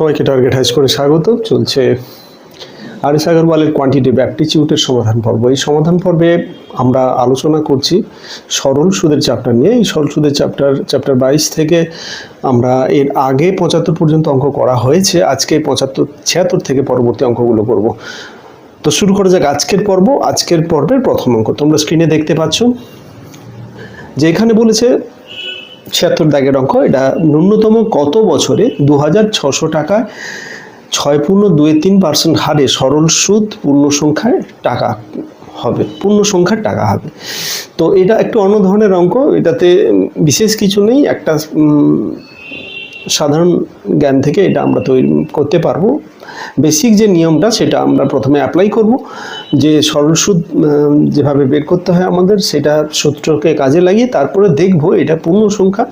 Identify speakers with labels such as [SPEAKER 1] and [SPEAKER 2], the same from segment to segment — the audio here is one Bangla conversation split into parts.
[SPEAKER 1] সবাইকে টার্গেট হাইজ করে স্বাগত। চলছে আরএস আগরওয়ালের কোয়ান্টিটিভ অ্যাপটিটিউডের সমাধান পর্ব। এই সমাধান পর্বে আমরা আলোচনা করছি সরল সুদের চ্যাপ্টার নিয়ে। এই সরল সুদের চ্যাপ্টার 22 থেকে আমরা এর আগে 75 পর্যন্ত অঙ্ক করা হয়েছে। আজকে 76 থেকে পরবর্তী অঙ্কগুলো করব। তো শুরু করা যাক আজকের পর্ব। আজকের পর্বের প্রথম অঙ্ক তোমরা স্ক্রিনে দেখতে পাচ্ছ যে এখানে বলেছে 76 দাগের অঙ্ক। এটা ন্যূনতম কত বছরে 2600 টাকায় 6.23% হারে সরল সুদ পূর্ণ সংখ্যার টাকা হবে। তো এটা একটু অন্য ধরনের অঙ্ক। এটাতে বিশেষ কিছু নেই, একটা সাধারণ জ্ঞান থেকে এটা আমরা তৈরি করতে পারবো। বেসিক যে নিয়মটা সেটা আমরা প্রথমে অ্যাপ্লাই করব, যে সরল সুদ যেভাবে বের করতে হয় আমাদের সেটা সূত্রকে কাজে লাগিয়ে তারপরে দেখব এটা পূর্ণ সংখ্যা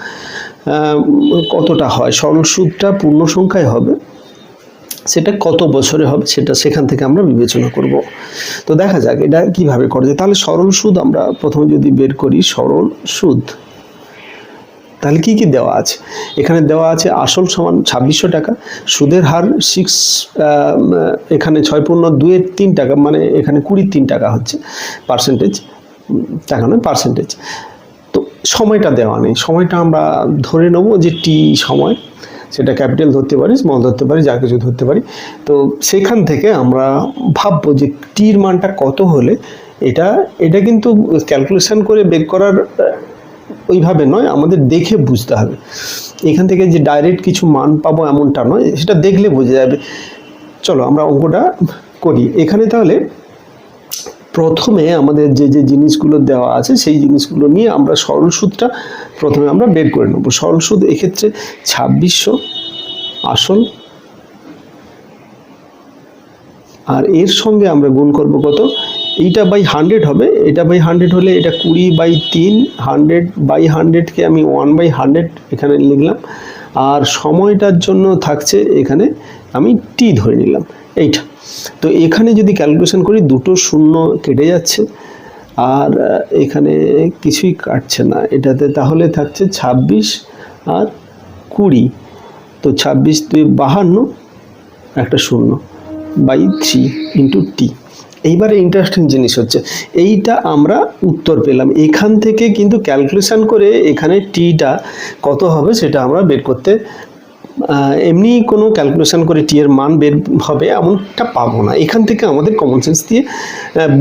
[SPEAKER 1] কতটা হয়, সরল সুদটা পূর্ণ সংখ্যায় হবে সেটা কত বছরে হবে সেটা সেখান থেকে আমরা বিবেচনা করব। তো দেখা যাক এটা কিভাবে করা যায়। তাহলে সরল সুদ আমরা প্রথমে যদি বের করি, সরল সুদ তাহলে কি কি দেওয়া আছে? এখানে দেওয়া আছে আসল সমান 2600 টাকা, সুদের হার এখানে 6.23 টাকা, মানে এখানে 23 টাকা হচ্ছে পার্সেন্টেজ, টাকা নয় পার্সেন্টেজ। তো সময়টা দেওয়া নেই, সময়টা আমরা ধরে নেব যে টি সময়, সেটা ক্যাপিটাল ধরতে পারি, স্মল ধরতে পারি, যা কিছু ধরতে পারি। তো সেখান থেকে আমরা ভাববো যে টির মানটা কত হলে এটা কিন্তু ক্যালকুলেশন করে বের করার ওইভাবে নয়, আমাদের দেখে বুঝতে হবে। এখান থেকে যে ডাইরেক্ট কিছু মান পাবো এমনটা নয়, সেটা দেখলে বোঝা যাবে। চলো আমরা অঙ্কটা করি। এখানে তাহলে প্রথমে আমাদের যে যে জিনিসগুলো দেওয়া আছে সেই জিনিসগুলো নিয়ে আমরা সরল সুদটা প্রথমে আমরা বের করে নেব। সরল সুদ এক্ষেত্রে 2600 আসল, আর এর সঙ্গে আমরা গুণ করব কত, এইটা বাই 100 হবে, এটা বাই 100 হলে এটা 20/3, 100/100কে আমি 1/100 এখানে লিখলাম, আর সময়টার জন্য থাকছে এখানে আমি টি ধরে নিলাম এইটা। তো এখানে যদি ক্যালকুলেশন করি দুটো শূন্য কেটে যাচ্ছে আর এখানে কিছুই কাটছে না এটাতে, তাহলে থাকছে 26 আর 20, তো 26 2 52, একটা শূন্য বাই 3 ইন্টু টি। এইবারে ইন্টারেস্টিং জিনিস হচ্ছে এইটা আমরা উত্তর পেলাম, এখান থেকে কিন্তু ক্যালকুলেশন করে এখানে টিটা কত হবে সেটা আমরা বের করতে, এমনি কোনো ক্যালকুলেশন করে টি এর মান বের হবে এমনটা পাবো না। এখান থেকে আমাদের কমন সেন্স দিয়ে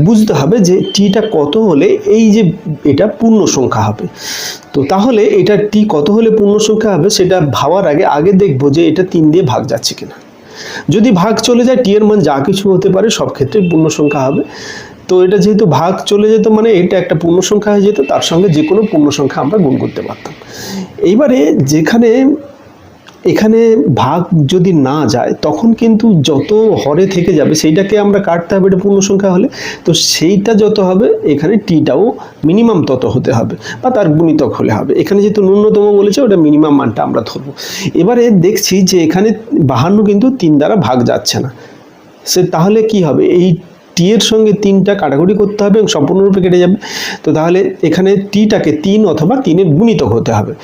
[SPEAKER 1] বুঝতে হবে যে টিটা কত হলে এই যে এটা পূর্ণ সংখ্যা হবে। তো তাহলে এটা টি কত হলে পূর্ণ সংখ্যা হবে সেটা ভাবার আগে দেখবো যে এটা 3 দিয়ে ভাগ যাচ্ছে কিনা। যদি ভাগ চলে যায় টি এর মান যা কিছু হতে পারে সব ক্ষেত্রে পূর্ণ সংখ্যা হবে। তো এটা যেহেতু ভাগ চলে যেত মানে এটা একটা পূর্ণ সংখ্যা হয়ে যেত, তার সঙ্গে যে কোনো পূর্ণ সংখ্যা আমরা গুণ করতে পারতাম। এইবারে যেখানে এখানে ভাগ যদি না যায় তখন কিন্তু যত হরে থেকে যাবে সেইটাকে আমরা কাটতে হবে, এটা পূর্ণ সংখ্যা হলে। তো সেইটা যত হবে এখানে টিটাও মিনিমাম তত হতে হবে বা তার গুণিতক হলে হবে। এখানে যেহেতু ন্যূনতম বলেছে ওটা মিনিমাম মানটা আমরা ধরবো। এবারে দেখছি যে এখানে 52 কিন্তু 3 দ্বারা ভাগ যাচ্ছে না, তাহলে কি হবে, এই টি এর সঙ্গে 3টা কাটাকুটি করতে হবে এবং সম্পূর্ণরূপে কেটে যাবে। তো তাহলে এখানে টিটাকে 3 অথবা 3-এর গুণিতক হতে হবে।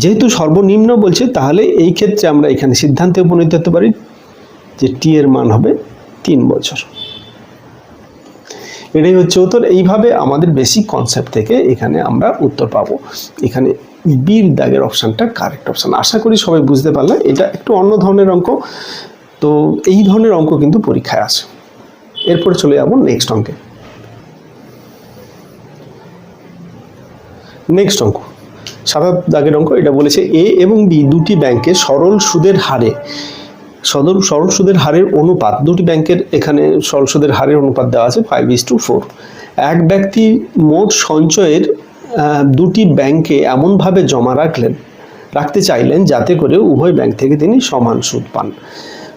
[SPEAKER 1] যেহেতু সর্বনিম্ন বলছে তাহলে এই ক্ষেত্রে আমরা এখানে সিদ্ধান্তে উপনীত হতে পারি যে টি এর মান হবে 3 বছর। এটাই হচ্ছে উত্তর। এইভাবে আমাদের বেসিক কনসেপ্ট থেকে এখানে আমরা উত্তর পাবো। এখানে বির দাগের অপশানটা কারেক্ট অপশান। আশা করি সবাই বুঝতে পারলে। এটা একটু অন্য ধরনের অঙ্ক, তো এই ধরনের অঙ্ক কিন্তু পরীক্ষায় আসে। এরপরে চলে যাবো নেক্সট অঙ্কে। নেক্সট অঙ্ক 7 দাগের অঙ্ক। এটা বলেছে এ এবং বি দুটি ব্যাংকে সরল সুদের হারের অনুপাত, দুটি ব্যাংকের এখানে সরল সুদের হারের অনুপাত দেওয়া আছে 5:4। এক ব্যক্তি মোট সঞ্চয়ের দুটি ব্যাংকে এমনভাবে জমা রাখতে চাইলেন যাতে করে উভয় ব্যাংক থেকে তিনি সমান সুদ পান।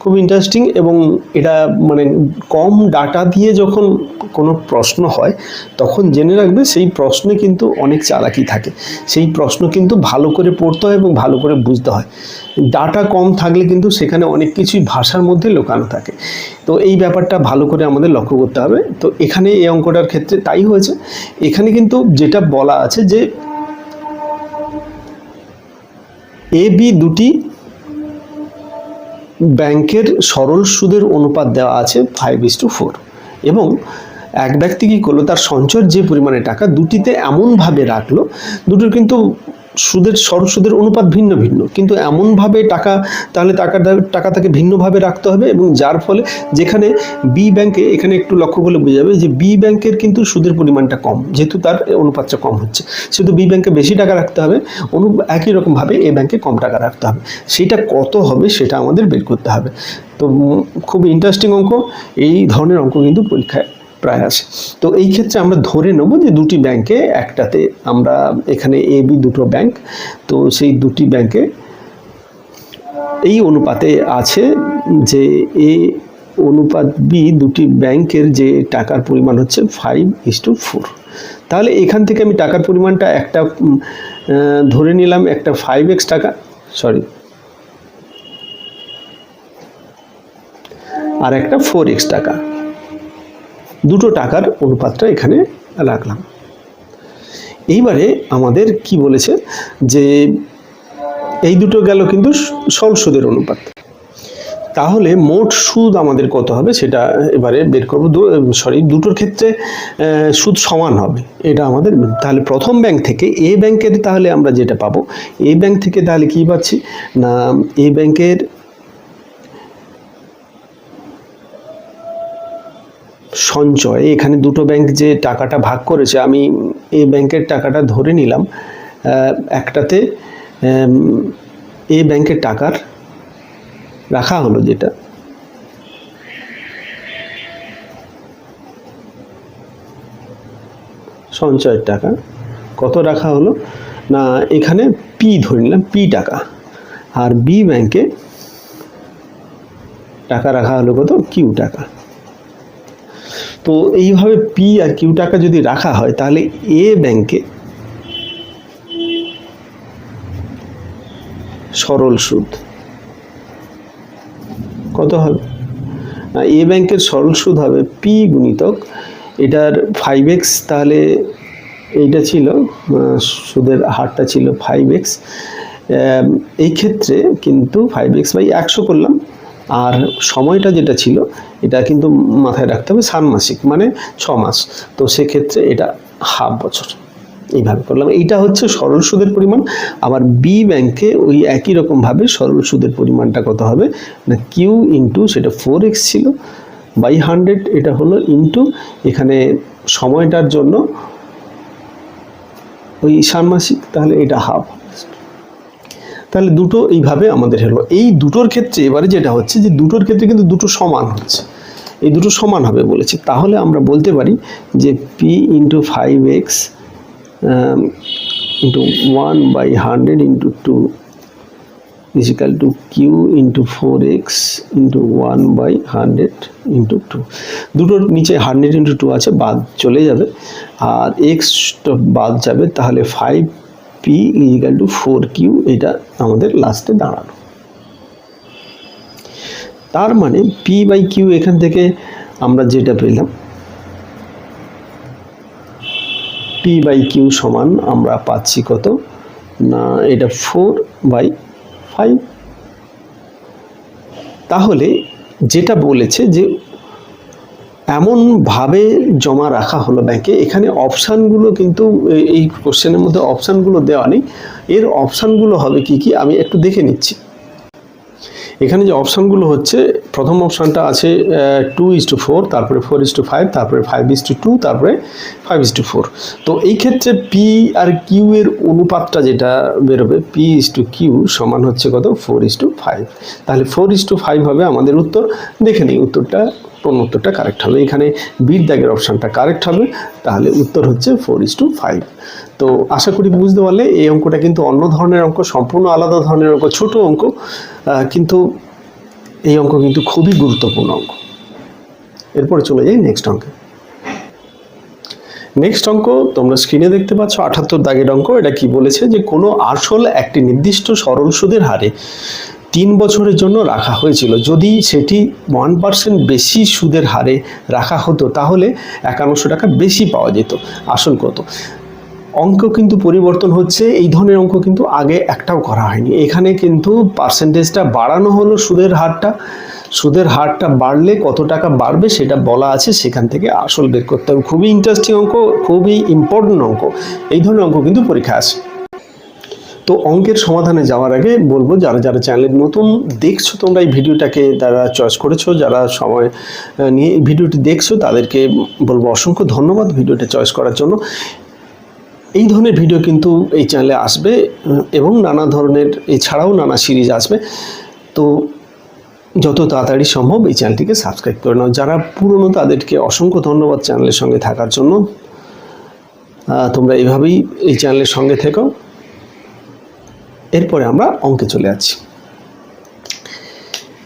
[SPEAKER 1] খুব ইন্টারেস্টিং, এবং এটা মানে কম ডাটা দিয়ে যখন কোনো প্রশ্ন হয় তখন জেনে রাখবে সেই প্রশ্নে কিন্তু অনেক চালাকি থাকে। সেই প্রশ্ন কিন্তু ভালো করে পড়তে হয় এবং ভালো করে বুঝতে হয়। ডাটা কম থাকলে কিন্তু সেখানে অনেক কিছুই ভাষার মধ্যে লুকানো থাকে। তো এই ব্যাপারটা ভালো করে আমাদের লক্ষ্য করতে হবে। তো এখানে এই অঙ্কটার ক্ষেত্রে তাই হয়েছে। এখানে কিন্তু যেটা বলা আছে যে এ বি দুটি ব্যাংকের সরল সুদের অনুপাত দেওয়া আছে 5:4 এবং এক ব্যক্তি কী করলো, তার সঞ্চয়ের যে পরিমাণে টাকা দুটিতে এমনভাবে রাখলো, দুটোর কিন্তু সরল সুদের অনুপাত ভিন্ন ভিন্ন, কিন্তু এমনভাবে তাহলে টাকা তাকে ভিন্নভাবে রাখতে হবে, এবং যার ফলে যেখানে বি ব্যাংকে, এখানে একটু লক্ষ্য করলে বোঝা যাবে যে বি ব্যাংকের কিন্তু সুদের পরিমাণটা কম, যেহেতু তার অনুপাতটা কম হচ্ছে, সেহেতু বি ব্যাংকে বেশি টাকা রাখতে হবে, একই রকমভাবে এ ব্যাংকে কম টাকা রাখতে হবে। সেটা কত হবে সেটা আমাদের বের করতে হবে। তো খুব ইন্টারেস্টিং অঙ্ক, এই ধরনের অঙ্ক কিন্তু পরীক্ষায় প্রায় আসে। তো এই ক্ষেত্রে আমরা ধরে নেব যে দুটি ব্যাংকে, একটাতে আমরা এখানে এ বি দুটো ব্যাংক, তো সেই দুটি ব্যাংকে এই অনুপাতে আছে যে এ অনুপাত বি, দুটি ব্যাংকের যে টাকার পরিমাণ হচ্ছে 5:4। তাহলে এখান থেকে আমি টাকার পরিমাণটা একটা ধরে নিলাম, একটা 5x টাকা, আর একটা 4x টাকা, দুটো টাকার অনুপাতটা এখানে রাখলাম। এইবারে আমাদের কি বলেছে যে এই দুটো গেল কিন্তু সরল সুদের অনুপাত, তাহলে মোট সুদ আমাদের কত হবে সেটা এবারে বের করব। দুটোর ক্ষেত্রে সুদ সমান হবে, এটা আমাদের। তাহলে প্রথম ব্যাংক থেকে এ ব্যাংকের, তাহলে আমরা যেটা পাবো এ ব্যাংক থেকে, তাহলে কি পাচ্ছি না, এ ব্যাংকের সঞ্চয়, এখানে দুটো ব্যাংক যে টাকাটা ভাগ করেছে, আমি এ ব্যাংকের টাকাটা ধরে নিলাম, একটাতে এ ব্যাংকের টাকার রাখা হলো যেটা সঞ্চয়ের টাকা, কত রাখা হলো না, এখানে পি ধরে নিলাম, পি টাকা, আর বি ব্যাংকে টাকা রাখা হলো কত, কিউ টাকা। তো এইভাবে পি আর কিউ টাকা যদি রাখা হয়, তাহলে এ ব্যাংকে সরল সুদ কত হবে, এ ব্যাংকের সরল সুদ হবে পি গুণিতক এটার 5x, তাহলে এইটা ছিল সুদের হারটা ছিল 5x, এই ক্ষেত্রে কিন্তু 5x/100 করলাম, আর সময়টা যেটা ছিল এটা কিন্তু মাথায় রাখতে হবে ষান্মাসিক, মানে 6 মাস, তো সেক্ষেত্রে এটা হাফ বছর, এইভাবে করলাম। এইটা হচ্ছে সরল সুদের পরিমাণ। আবার বি ব্যাংকে ওই একই রকমভাবে সরল সুদের পরিমাণটা কত হবে না, কিউ ইন্টু, সেটা 4x ছিল বাই 100, এটা হলো ইন্টু এখানে সময়টার জন্য ওই ষান্মাসিক, তাহলে এটা হাফ। তাহলে দুটো এইভাবে আমাদের হলো। এই দুটোর ক্ষেত্রে এবারে যেটা হচ্ছে যে দুটোর ক্ষেত্রে কিন্তু দুটো সমান হচ্ছে, এই দুটো সমান হবে বলেছে, তাহলে আমরা বলতে পারি যে P into 5x into 1/100 into 2 is equal to q into 4x into 1/100 into 2, দুটোর নিচে 100 into 2 আছে, বাদ চলে যাবে, আর x বাদ যাবে, তাহলে 5p is equal to 4q, এটা আমাদের লাস্টে দাঁড়ালো। তার মানে p/q এখান থেকে আমরা যেটা পেলাম, p/q সমান আমরা পাচ্ছি কত না, এটা 4/5। তাহলে যেটা বলেছে যে এমনভাবে জমা রাখা হলো ব্যাংকে, এখানে অপশানগুলো কিন্তু এই কোশ্চেনের মধ্যে অপশানগুলো দেওয়া নেই, এর অপশানগুলো হবে কি কি আমি একটু দেখে নিচ্ছি। এখানে যে অপশানগুলো হচ্ছে, প্রথম অপশানটা আছে 2:4, তারপরে 4:5, তারপরে 5:2, তারপরে 5:4। তো এই ক্ষেত্রে পি আর কিউ এর অনুপাতটা যেটা বেরোবে, p/q সমান হচ্ছে কত, 4:5। তাহলে 4:5 হবে আমাদের উত্তর। দেখে নিই উত্তরটা, কোন উত্তরটা কারেক্ট হবে। এখানে বির দাগের অপশানটা কারেক্ট হবে, তাহলে উত্তর হচ্ছে 4:5। তো আশা করি বুঝতে পারলে। এই অঙ্কটা কিন্তু অন্য ধরনের অঙ্ক, সম্পূর্ণ আলাদা ধরনের অঙ্ক, ছোট অঙ্ক, কিন্তু এই অঙ্ক কিন্তু খুবই গুরুত্বপূর্ণ অঙ্ক। এরপরে চলে যাই নেক্সট অঙ্কে। নেক্সট অঙ্ক তোমরা স্ক্রিনে দেখতে পাচ্ছ, 78 দাগের অঙ্ক। এটা কি বলেছে যে কোনো আসল একটি নির্দিষ্ট সরল সুদের হারে 3 বছরের জন্য রাখা হয়েছিল, যদি সেটি 1% বেশি সুদের হারে রাখা হতো তাহলে 5100 টাকা বেশি পাওয়া যেত। আসল কত? অঙ্ক কিন্তু পরিবর্তন হচ্ছে, এই ধরনের অঙ্ক কিন্তু আগে একটাও করা হয়নি। এখানে কিন্তু পার্সেন্টেজটা বাড়ানো হলো, সুদের হারটা বাড়লে কত টাকা বাড়বে সেটা বলা আছে, সেখান থেকে আসল বের করতে হবে। খুবই ইন্টারেস্টিং অঙ্ক, খুবই ইম্পর্টেন্ট অঙ্ক, এই ধরনের অঙ্ক কিন্তু পরীক্ষা আসে। তো অঙ্কের সমাধানে যাওয়ার আগে বলবো, যারা যারা চ্যানেলে নতুন দেখছো তোমরা এই ভিডিওটাকে যারা চয়েস করেছো, যারা সময় নিয়ে এই ভিডিওটি দেখছো তাদেরকে বলবো অসংখ্য ধন্যবাদ ভিডিওটা চয়েস করার জন্য। এই ধরনের ভিডিও কিন্তু এই চ্যানেলে আসবে এবং নানা ধরনের এছাড়াও নানা সিরিজ আসবে। তো যত তাড়াতাড়ি সম্ভব এই চ্যানেলটিকে সাবস্ক্রাইব করে নাও। যারা পুরনো তাদেরকে অসংখ্য ধন্যবাদ চ্যানেলের সঙ্গে থাকার জন্য। তোমরা এইভাবেই এই চ্যানেলের সঙ্গে থেকো। এরপরে আমরা অঙ্কে চলে যাচ্ছি।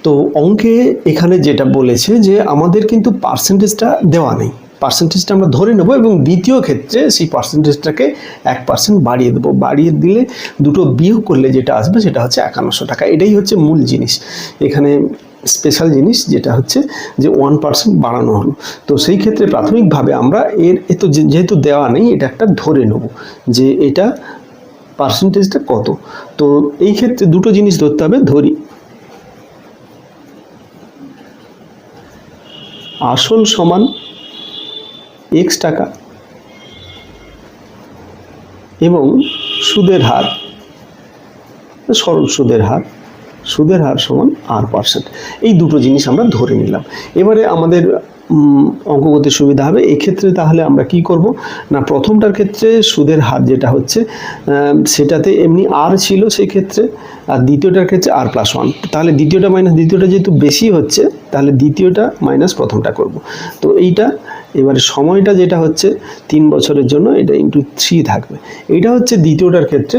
[SPEAKER 1] তো অঙ্কে এখানে যেটা বলেছে যে আমাদের কিন্তু পার্সেন্টেজটা দেওয়া নেই, পার্সেন্টেজটা আমরা ধরে নেব এবং দ্বিতীয় ক্ষেত্রে সেই পার্সেন্টেজটাকে 1% বাড়িয়ে দেবো। বাড়িয়ে দিলে দুটো বিয়োগ করলে যেটা আসবে সেটা হচ্ছে 5100 টাকা। এটাই হচ্ছে মূল জিনিস এখানে, স্পেশাল জিনিস যেটা হচ্ছে যে 1% বাড়ানো হলো। তো সেই ক্ষেত্রে প্রাথমিকভাবে আমরা তো যেহেতু দেওয়া নেই, এটা একটা ধরে নেব যে এটা পার্সেন্টেজটা কত। তো এই ক্ষেত্রে দুটো জিনিস ধরতে হবে। ধরি আসল সমান x টাকা এবং সুদের হার, সরল সুদের হার সমান r%। এই দুটো জিনিস আমরা ধরে নিলাম। এবারে আমাদের অঙ্ক করতে সুবিধা হবে। এক্ষেত্রে তাহলে আমরা কি করব না, প্রথমটার ক্ষেত্রে সুদের হার যেটা হচ্ছে সেটাতে এমনি আর ছিল সেই ক্ষেত্রে, আর দ্বিতীয়টার ক্ষেত্রে r+1। তাহলে দ্বিতীয়টা মাইনাস দ্বিতীয়টা যেহেতু বেশি হচ্ছে, তাহলে দ্বিতীয়টা মাইনাস প্রথমটা করব। তো এইটা এবারে সময়টা যেটা হচ্ছে 3 বছরের জন্য, এটা ইন্টু 3 থাকবে। এটা হচ্ছে দ্বিতীয়টার ক্ষেত্রে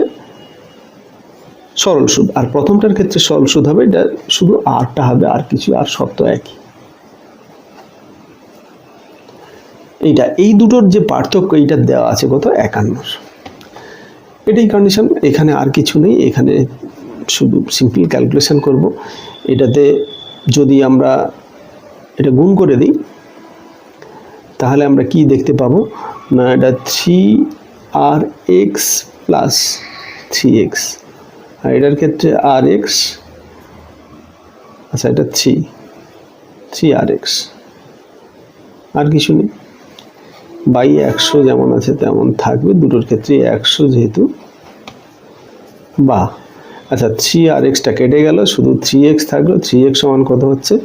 [SPEAKER 1] সরল সুদ, আর প্রথমটার ক্ষেত্রে সরল সুদ হবে। এটা শুধু আরটা হবে, আর কিছু, আর সব তো একই। এইটা এই দুটোর যে পার্থক্য, এইটা দেওয়া আছে কত, 51। এটাই কন্ডিশন, এখানে আর কিছু নেই। এখানে শুধু সিম্পল ক্যালকুলেশন করব। এটাতে যদি আমরা এটা গুণ করে দিই তাহলে আমরা কি দেখতে পাবো না, এটা 3rx প্লাস 3x, আর এটার ক্ষেত্রে rx, আচ্ছা এটা 3rx, আর কিছু নেই। বাই 100 যেমন আছে তেমন থাকবে, দুটোর ক্ষেত্রে 100 যেহেতু, বা আচ্ছা 3rxটা কেটে গেল, শুধু 3x থাকলো। 3x সমান কত হচ্ছে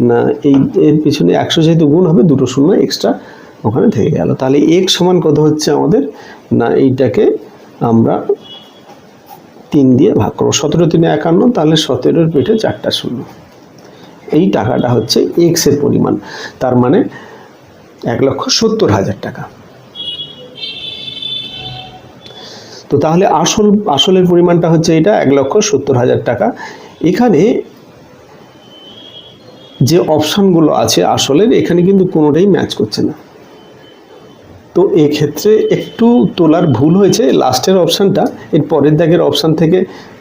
[SPEAKER 1] না, এর পিছনে 100 যেহেতু গুণ হবে, দুটো শূন্য এক্সট্রা ওখানে থেকে গেল। তাহলে x সমান কত হচ্ছে আমাদের না, এইটাকে আমরা 3 দিয়ে ভাগ করবো। 17 3 51, তাহলে 17-এর পেটে 4টা শূন্য। এই টাকাটা হচ্ছে x এর পরিমাণ, তার মানে 1,70,000 টাকা। তো তাহলে আসলের পরিমাণটা হচ্ছে এটা 1,70,000 টাকা। এখানে যে অপশানগুলো আছে আসলের, এখানে কিন্তু কোনোটাই ম্যাচ করছে না। তো এক্ষেত্রে একটু তোলার ভুল হয়েছে, লাস্টের অপশানটা এর পরের দাগের অপশান থেকে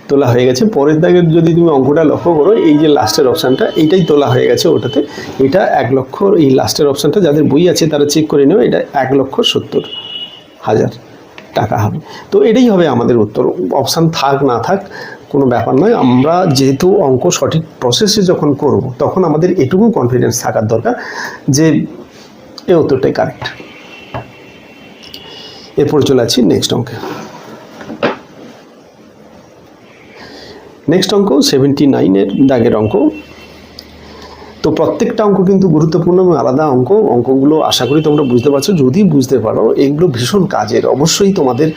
[SPEAKER 1] তোলা হয়ে গেছে। পরের দাগের যদি তুমি অঙ্কটা লক্ষ্য করো, এই যে লাস্টের অপশানটা এইটাই তোলা হয়ে গেছে ওটাতে। এটা 1,00,000, এই লাস্টের অপশানটা যাদের বই আছে তারা চেক করে নেবে, এটা 1,70,000 টাকা হবে। তো এটাই হবে আমাদের উত্তর। অপশান থাক না থাক কোনো ব্যাপার নয়, আমরা যেহেতু অঙ্ক সঠিক প্রসেসে যখন করব তখন আমাদের এটুকু কনফিডেন্স থাকার দরকার যে এই উত্তরটাই কারেক্ট। এরপর চলে আসছি নেক্সট অঙ্কে। নেক্সট অঙ্ক 79-এর দাগের অঙ্ক। তো প্রত্যেকটা অঙ্ক কিন্তু গুরুত্বপূর্ণ এবং আলাদা অঙ্কগুলো আশা করি তোমরা বুঝতে পারছো। যদি বুঝতে পারো এগুলো ভীষণ কাজের, অবশ্যই তোমাদের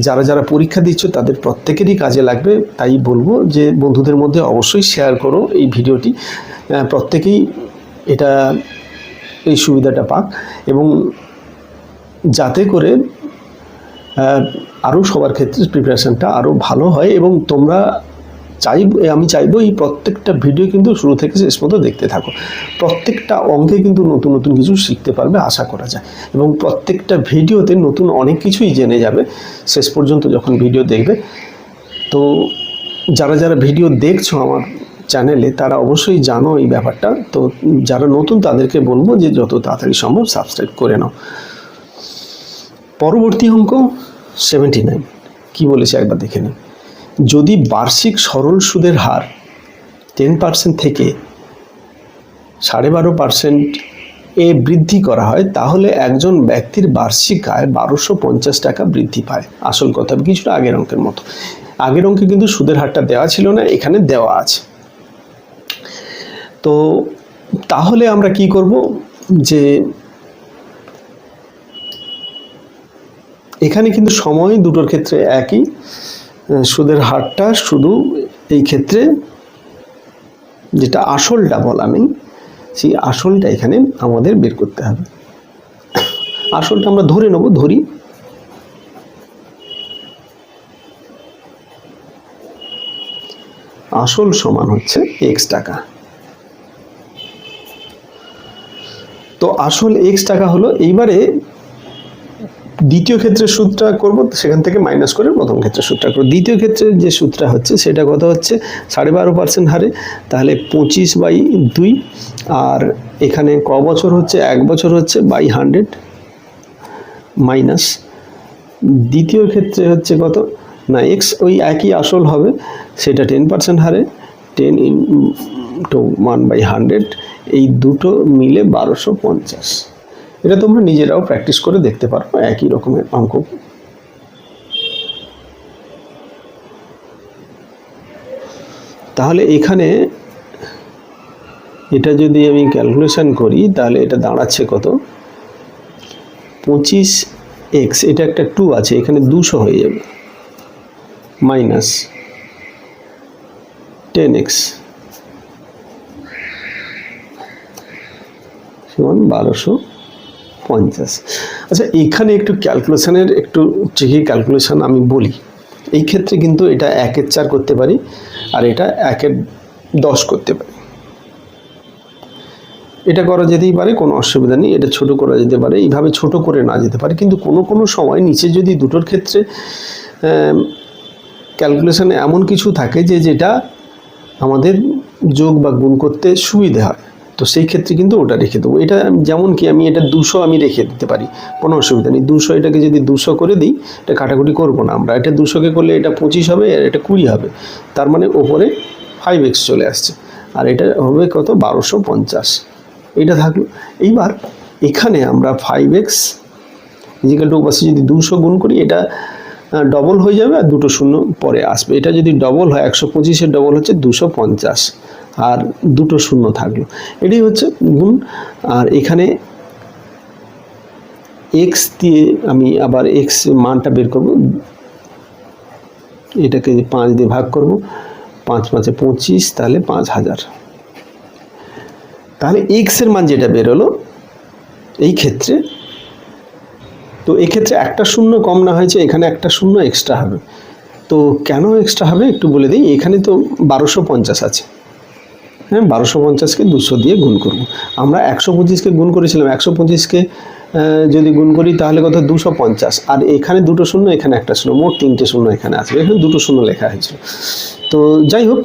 [SPEAKER 1] যারা যারা পরীক্ষা দিচ্ছ তাদের প্রত্যেকেরই কাজে লাগবে। তাই বলবো যে বন্ধুদের মধ্যে অবশ্যই শেয়ার করো এই ভিডিওটি, প্রত্যেকেই এই সুবিধাটা পাক, এবং যাতে করে আরও সবার ক্ষেত্রে প্রিপারেশানটা আরও ভালো হয়। এবং আমি চাইবো এই প্রত্যেকটা ভিডিও কিন্তু শুরু থেকে শেষ পর্যন্ত দেখতে থাকো। প্রত্যেকটা অঙ্কে কিন্তু নতুন নতুন কিছু শিখতে পারবে আশা করা যায়, এবং প্রত্যেকটা ভিডিওতে নতুন অনেক কিছুই জেনে যাবে শেষ পর্যন্ত যখন ভিডিও দেখবে। তো যারা যারা ভিডিও দেখছো আমার চ্যানেলে তারা অবশ্যই জানো এই ব্যাপারটা। তো যারা নতুন তাদেরকে বলবো যে যত তাড়াতাড়ি সম্ভব সাবস্ক্রাইব করে নাও। পরবর্তী অঙ্ক 79 কি বলেছে একবার দেখে নিন। যদি বার্ষিক সরল সুদের হার 10% থেকে 12.5% এ বৃদ্ধি করা হয় তাহলে একজন ব্যক্তির বার্ষিক আয় 1250 টাকা বৃদ্ধি পায়। আসল কথা কিছুটা আগের অঙ্কের মতো। আগের অঙ্কে কিন্তু সুদের হারটা দেওয়া ছিল না, এখানে দেওয়া আছে। তো তাহলে আমরা কি করব, যে এখানে কিন্তু সময় দুটোর ক্ষেত্রে একই, সুদের হারটা শুধু এই ক্ষেত্রে যেটা আসলটা বলা নেই, সেই আসলটা এখানে আমাদের বের করতে হবে। আসলটা আমরা ধরে নেব, ধরি আসল সমান হচ্ছে x টাকা। তো আসল x টাকা হলো। এইবারে দ্বিতীয় ক্ষেত্রে সুদটা করব, সেখান থেকে মাইনাস করে প্রথম ক্ষেত্রে সুদটা করব। দ্বিতীয় ক্ষেত্রে যে সুদটা হচ্ছে সেটা কত হচ্ছে 12.5% হারে, তাহলে 25/2, আর এখানে ক বছর হচ্ছে 1 বছর হচ্ছে বাই 100 মাইনাস দ্বিতীয় ক্ষেত্রে হচ্ছে কত না x ওই একই আসল হবে, সেটা 10% হারে 10 × 1/100, এই দুটো মিলে 1250। এটা তোমরা নিজেরাও প্র্যাকটিস করে দেখতে পারো, একই রকমের অঙ্ক। তাহলে এখানে এটা যদি আমি ক্যালকুলেশন করি তাহলে এটা দাঁড়াচ্ছে কত 25x, এটা একটা 2 আছে এখানে 200 হয়ে যাবে, মাইনাস 10x সমান 1250। আচ্ছা, এখানে একটু ক্যালকুলেশনের একটু ট্রিকি ক্যালকুলেশন আমি বলি। এই ক্ষেত্রে কিন্তু এটা 1/4 করতে পারি, আর এটা 1/10 করতে পারি। এটা করা যেতেই পারে, কোনো অসুবিধা নেই। এটা ছোট করা যেতে পারে, এইভাবে ছোট করে না যেতে পারে। কিন্তু কোনো কোনো সময় নিচে যদি দুটোর ক্ষেত্রে ক্যালকুলেশনে এমন কিছু থাকে যেটা আমাদের যোগ বা গুণ করতে সুবিধে হয়, তো সেই ক্ষেত্রে কিন্তু ওটা রেখে দেবো। এটা যেমন কি আমি এটা 200 আমি রেখে দিতে পারি, কোনো অসুবিধা নেই। 200 এটাকে যদি 200 করে দিই, এটা কাটাকুটি করবো না আমরা। এটা 200কে করলে এটা 25 হবে, আর এটা 20 হবে, তার মানে ওপরে 5x চলে আসছে, আর এটা হবে কত 1250। এটা থাকলো। এইবার এখানে আমরা 5x ইজিক্যাল টু পাশে যদি 200 গুণ করি, এটা ডবল হয়ে যাবে আর দুটো শূন্য পরে আসবে। এটা যদি ডবল হয় 125-এর ডবল হচ্ছে 250, আর দুটো শূন্য থাকলো, এটাই হচ্ছে গুণ। আর এখানে x দিয়ে আমি আবার x মানটা বের করব, এটাকে 5 দিয়ে ভাগ করব, 5 × 5 = 25, তাহলে 5000। তাহলে x এর মান যেটা বেরোলো এই ক্ষেত্রে, তো এক্ষেত্রে একটা শূন্য কম না হয়েছে, এখানে একটা শূন্য এক্সট্রা হবে। তো কেন এক্সট্রা হবে একটু বলে দিই। এখানে তো 1250 আছে, হ্যাঁ, 1250কে 200 দিয়ে গুণ করব। আমরা 125কে গুণ করেছিলাম, 125কে যদি গুণ করি তাহলে কত 250, আর এখানে দুটো শূন্য, এখানে একটা শূন্য, মোট 3টে শূন্য এখানে আসবে। এখানে দুটো শূন্য লেখা হয়েছিল। তো যাই হোক,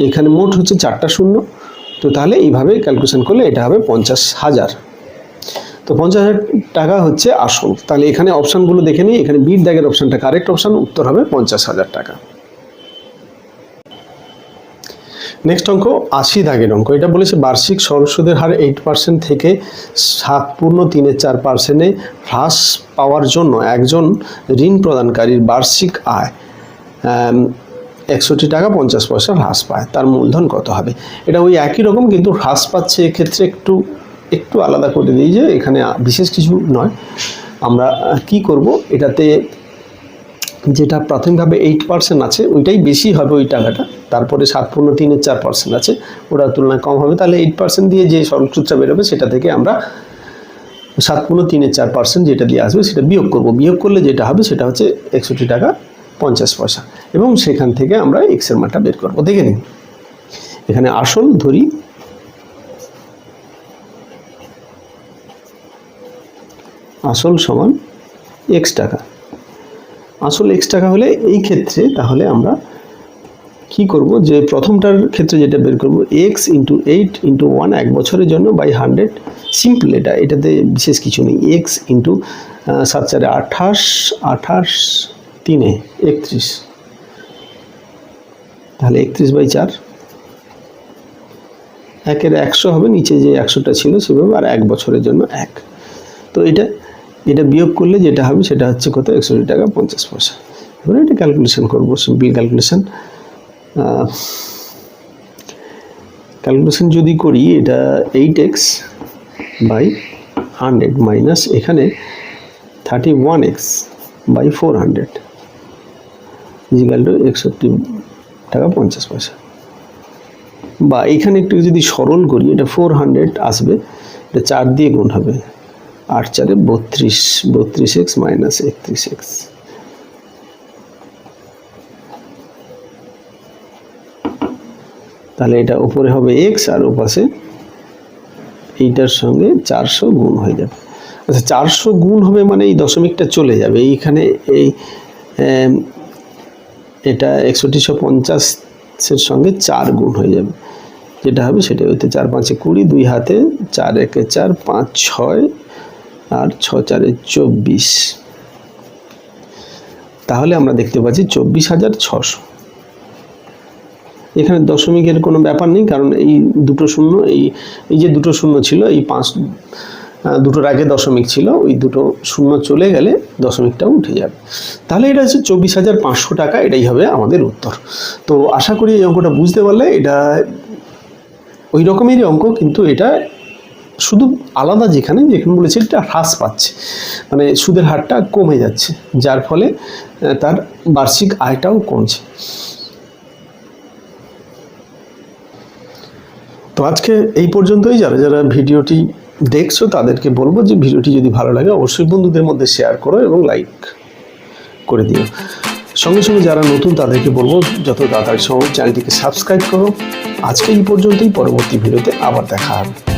[SPEAKER 1] এখানে মোট হচ্ছে 4টা শূন্য। তো তাহলে এইভাবে ক্যালকুলেশন করলে এটা হবে 50,000। তো 50,000 টাকা হচ্ছে আসল। তাহলে এখানে অপশানগুলো দেখে নিই। এখানে বির দাগের অপশানটা কারেক্ট অপশান, উত্তর হবে 50,000 টাকা। নেক্সট অঙ্ক 80 দাগের অঙ্ক। এটা বলেছে বার্ষিক সরল সুদের হার 8% থেকে 7.34% হ্রাস পাওয়ার জন্য একজন ঋণ প্রদানকারীর বার্ষিক আয় 61 টাকা 50 পয়সা হ্রাস পায়, তার মূলধন কত হবে? এটা ওই একই রকম, কিন্তু হ্রাস পাচ্ছে এক্ষেত্রে একটু আলাদা করে দিই, যে এখানে বিশেষ কিছু নয়। আমরা কি করব, এটাতে যেটা প্রাথমিকভাবে 8% আছে ওইটাই বেশি হবে ওই টাকাটা, তারপরে 7.34% আছে, ওটার তুলনায় কম হবে। তাহলে 8% দিয়ে যে সরল সুদটা বেরোবে সেটা থেকে আমরা 7.34% যেটা দিয়ে আসবে সেটা বিয়োগ করব। বিয়োগ করলে যেটা হবে সেটা হচ্ছে 61 টাকা 50 পয়সা, এবং সেখান থেকে আমরা x এর মানটা বের করব। দেখে নিন, এখানে আসল ধরি, আসল সমান x টাকা। আসল x টাকা হলে এই ক্ষেত্রে তাহলে আমরা কি করব, যে প্রথমটার ক্ষেত্রে যেটা বের করব এক্স ইন্টু 8 ইন্টু 1 1 বছরের জন্য বাই 100, সিম্পল, এটাতে বিশেষ কিছু নেই। এক্স ইন্টু 7 4 28, 28 3 31, তাহলে 31/4, 1-এর 100 হবে, নিচে যে 100টা ছিল সেভাবে, আর 1 বছরের জন্য 1। তো এটা বিয়োগ করলে যেটা হবে সেটা হচ্ছে কত, 61 টাকা 50 পয়সা। এবার এটা ক্যালকুলেশন করব, সিম্পল ক্যালকুলেশন যদি করি, এটা 8x বাই 100 মাইনাস এখানে 31x বাই 400 ইজিক্যাল টু 61 টাকা 50 পয়সা। বা এখানে একটু যদি সরল করি, এটা 400 আসবে, এটা 4 দিয়ে গুণ হবে, 8 4 32, 32x মাইনাস 31x। তাহলে এটা উপরে হবে x আর ওপাশে এইটার সঙ্গে 400 গুণ হয়ে যাবে। আচ্ছা, 400 গুণ হবে মানে এই দশমিকটা চলে যাবে এইখানে, এটা 6150-এর সঙ্গে 4 গুণ হয়ে যাবে, যেটা হবে সেটা হইতে 4 5 20, 2 হাতে 4 1 4, 5 6 আর 6 4 24। তাহলে আমরা দেখতে পাচ্ছি 24,600। এখানে দশমিকের কোনো ব্যাপার নেই, কারণ এই দুটো শূন্য, এই যে দুটো শূন্য ছিল, এই 5 দুটোর আগে দশমিক ছিল, ওই দুটো শূন্য চলে গেলে দশমিকটাও উঠে যাবে। তাহলে এটা হচ্ছে 24,500 টাকা, এটাই হবে আমাদের উত্তর। তো আশা করি এই অঙ্কটা বুঝতে পারলে, এটা ওই রকমেরই অঙ্ক, কিন্তু এটা শুধু আলাদা যেখানে বলেছে এটা হ্রাস পাচ্ছে, মানে সুদের হারটা কমে যাচ্ছে, যার ফলে তার বার্ষিক আয়টাও কমছে। তো আজকে এই পর্যন্তই। যারা ভিডিওটি দেখছো তাদেরকে বলবো যে ভিডিওটি যদি ভালো লাগে অবশ্যই বন্ধুদের মধ্যে শেয়ার করো এবং লাইক করে দিও। সঙ্গে সঙ্গে যারা নতুন তাদেরকে বলবো যত তাড়াতাড়ি সম্ভব চ্যানেলটিকে সাবস্ক্রাইব করো। আজকে এই পর্যন্তই, পরবর্তী ভিডিওতে আবার দেখা হবে।